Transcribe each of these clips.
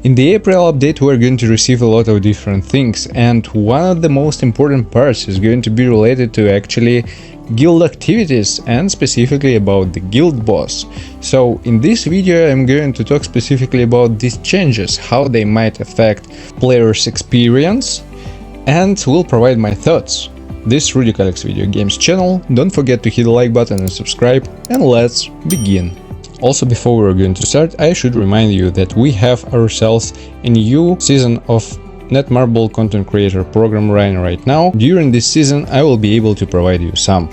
In the April update we're going to receive a lot of different things, and one of the most important parts is going to be related to actually guild activities and specifically about the guild boss. So in this video I'm going to talk specifically about these changes, how they might affect players' experience, and will provide my thoughts. This is Rudik Alex Video Games channel, don't forget to hit the like button and subscribe, and let's begin. Also, before we're going to start, I should remind you that we have ourselves a new season of Netmarble Content Creator Program running right now. During this season I will be able to provide you some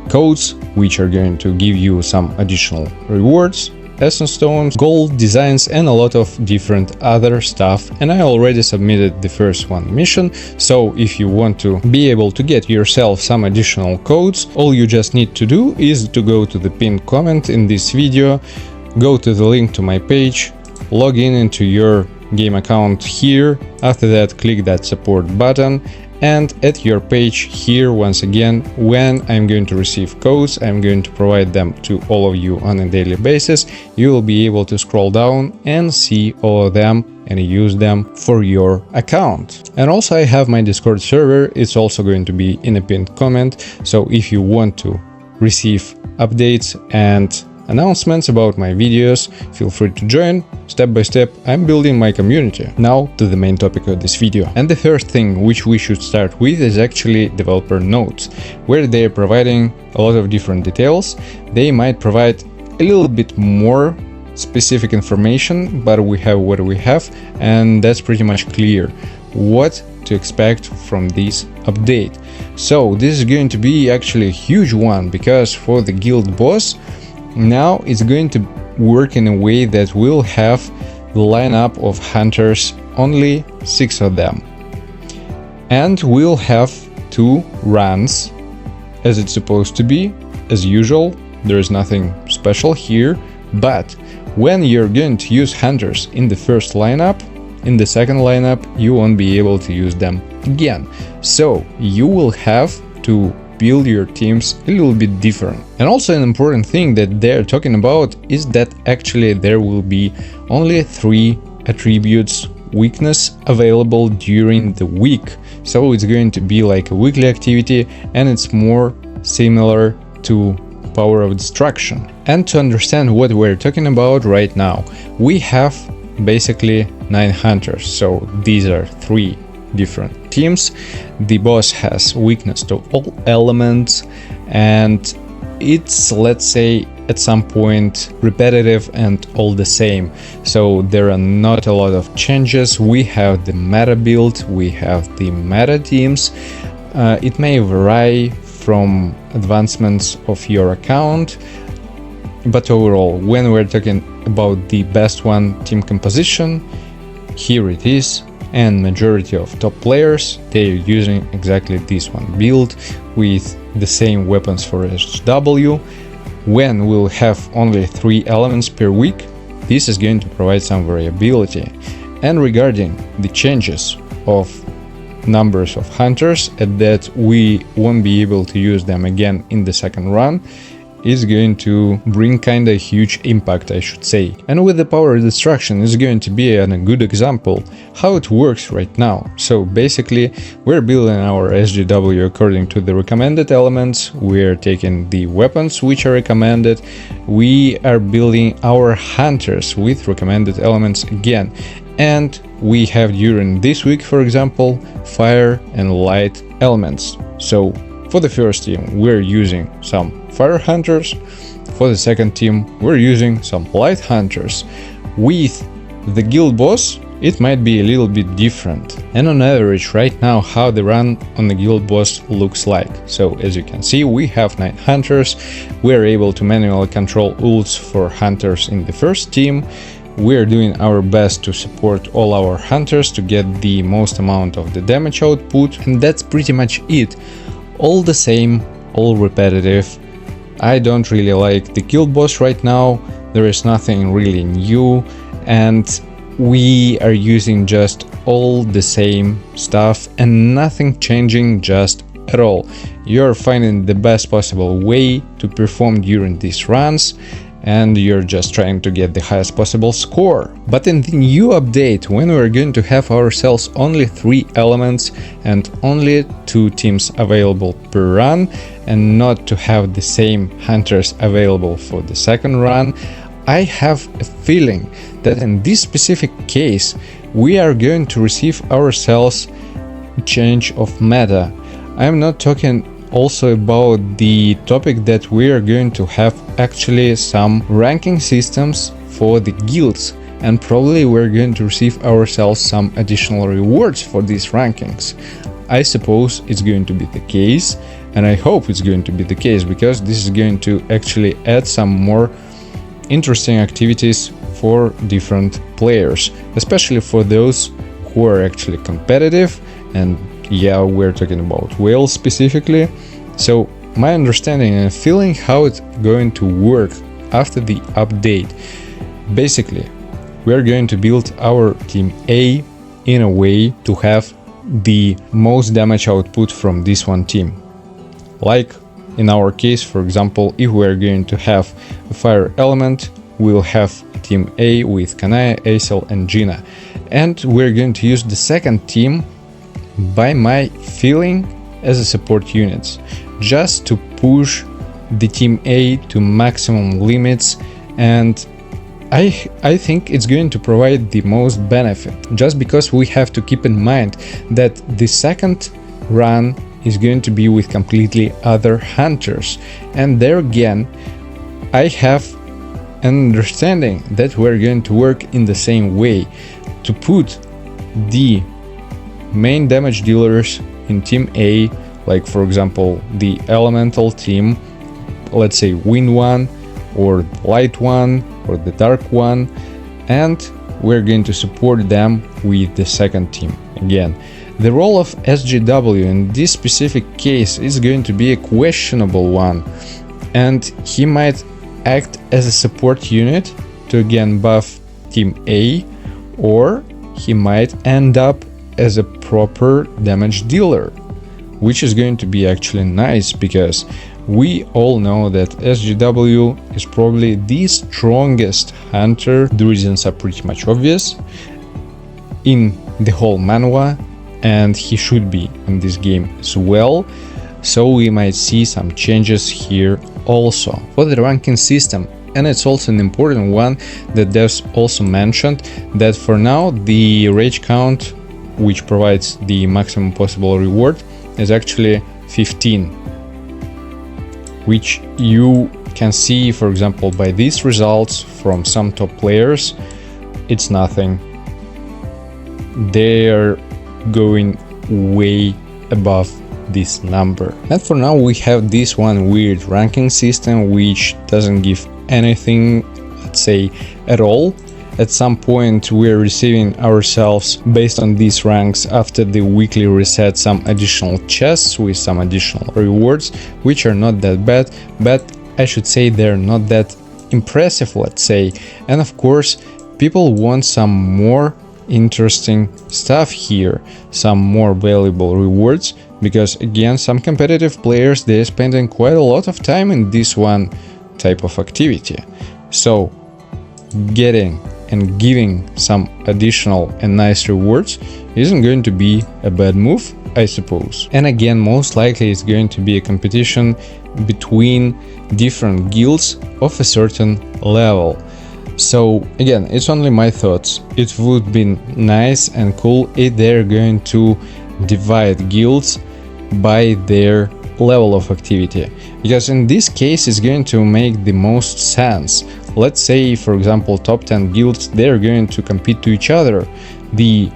codes which are going to give you some additional rewards, essence stones, gold, designs, and a lot of different other stuff. And I already submitted the first one mission, so if you want to be able to get yourself some additional codes, all you just need to do is to go to the pinned comment in this video, go to the link to my page, log in into your game account here. After that, click that support button, and at your page here, once again, when I'm going to receive codes, I'm going to provide them to all of you on a daily basis. You will be able to scroll down and see all of them and use them for your account. And also I have my Discord server, it's also going to be in a pinned comment, so if you want to receive updates and announcements about my videos, feel free to join. Step by step I'm building my community. Now to the main topic of this video. And the first thing which we should start with is actually developer notes, where they are providing a lot of different details. They might provide a little bit more specific information, but we have what we have, and that's pretty much clear what to expect from this update. So this is going to be actually a huge one, because for the guild boss, now it's going to work in a way that we'll have the lineup of hunters, only 6 of them. And we'll have 2 runs as it's supposed to be, as usual. There is nothing special here, but when you're going to use hunters in the first lineup, in the second lineup you won't be able to use them again. So you will have to build your teams a little bit different. And also an important thing that they're talking about is that actually there will be only 3 attributes weakness available during the week. So it's going to be like a weekly activity, and it's more similar to Power of Destruction. And to understand what we're talking about right now, we have basically 9 hunters, so these are 3 different teams. The boss has weakness to all elements, and it's, let's say, at some point repetitive and all the same, so there are not a lot of changes. We have the meta build, we have the meta teams. It may vary from advancements of your account, but overall, when we're talking about the best one, team composition, here it is. And majority of top players, they are using exactly this one build with the same weapons for SW. When we'll have only 3 elements per week, this is going to provide some variability. And regarding the changes of numbers of hunters, at that we won't be able to use them again in the second run, is going to bring kinda huge impact, I should say. And with the Power Destruction is going to be a good example how it works right now. So basically we're building our SGW according to the recommended elements, we're taking the weapons which are recommended, we are building our hunters with recommended elements again. And we have during this week, for example, fire and light elements. So for the first team we're using some fire hunters, for the second team we're using some light hunters. With the guild boss it might be a little bit different, and on average right now how the run on the guild boss looks like. So as you can see, we have 9 hunters, we're able to manually control ults for hunters in the first team. We're doing our best to support all our hunters to get the most amount of the damage output, and that's pretty much it. All the same, all repetitive. I don't really like the guild boss right now, there is nothing really new, and we are using just all the same stuff and nothing changing just at all. You're finding the best possible way to perform during these runs, and you're just trying to get the highest possible score. But in the new update, when we're going to have ourselves only 3 elements and only 2 teams available per run, and not to have the same hunters available for the second run, I have a feeling that in this specific case we are going to receive ourselves change of meta. I'm not talking also about the topic that we are going to have actually some ranking systems for the guilds, and probably we're going to receive ourselves some additional rewards for these rankings. I suppose it's going to be the case, and I hope it's going to be the case, because this is going to actually add some more interesting activities for different players, especially for those who are actually competitive. And yeah, we're talking about Wales specifically. So my understanding and feeling how it's going to work after the update, basically we're going to build our team A in a way to have the most damage output from this one team. Like in our case, for example, if we're going to have a fire element, we'll have team A with Kanaya, Aesel and Gina, and we're going to use the second team, by my feeling, as a support units, just to push the team A to maximum limits. And I think it's going to provide the most benefit, just because we have to keep in mind that the second run is going to be with completely other hunters, and there again I have an understanding that we're going to work in the same way to put the main damage dealers in team A, like for example the elemental team, let's say wind one or light one or the dark one, and we're going to support them with the second team. Again, the role of SGW in this specific case is going to be a questionable one, and he might act as a support unit to again buff team A, or he might end up as a proper damage dealer, which is going to be actually nice, because we all know that SGW is probably the strongest hunter. The reasons are pretty much obvious in the whole manhwa, and he should be in this game as well. So we might see some changes here also for the ranking system. And it's also an important one that Devs also mentioned, that for now the rage count, which provides the maximum possible reward, is actually 15, which you can see, for example, by these results from some top players. It's nothing. They're going way above this number. And for now we have this one weird ranking system which doesn't give anything, let's say, at all. At some point we're receiving ourselves, based on these ranks, after the weekly reset, some additional chests with some additional rewards, which are not that bad, but I should say they're not that impressive, let's say. And of course people want some more interesting stuff here, some more valuable rewards, because again, some competitive players, they're spending quite a lot of time in this one type of activity. So getting and giving some additional and nice rewards isn't going to be a bad move, I suppose. And again, most likely it's going to be a competition between different guilds of a certain level. So again, it's only my thoughts. It would be nice and cool if they're going to divide guilds by their level of activity, because in this case it's going to make the most sense. Let's say, for example, top 10 guilds, they're going to compete to each other. The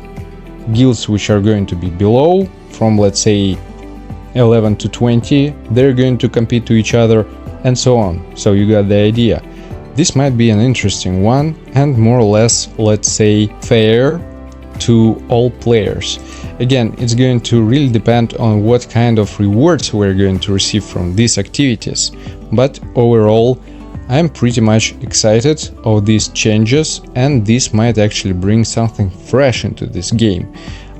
guilds which are going to be below, from let's say 11 to 20, they're going to compete to each other, and so on. So you got the idea. This might be an interesting one, and more or less, let's say, fair to all players. Again, it's going to really depend on what kind of rewards we're going to receive from these activities, but overall I'm pretty much excited of these changes, and this might actually bring something fresh into this game.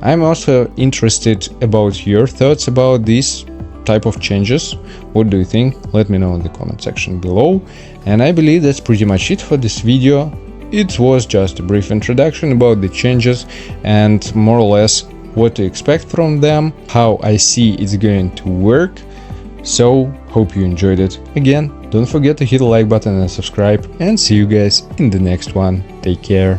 I'm also interested about your thoughts about this type of changes. What do you think? Let me know in the comment section below. And I believe that's pretty much it for this video. It was just a brief introduction about the changes and more or less what to expect from them, how I see it's going to work. So, hope you enjoyed it. Again, don't forget to hit the like button and subscribe, and see you guys in the next one. Take care.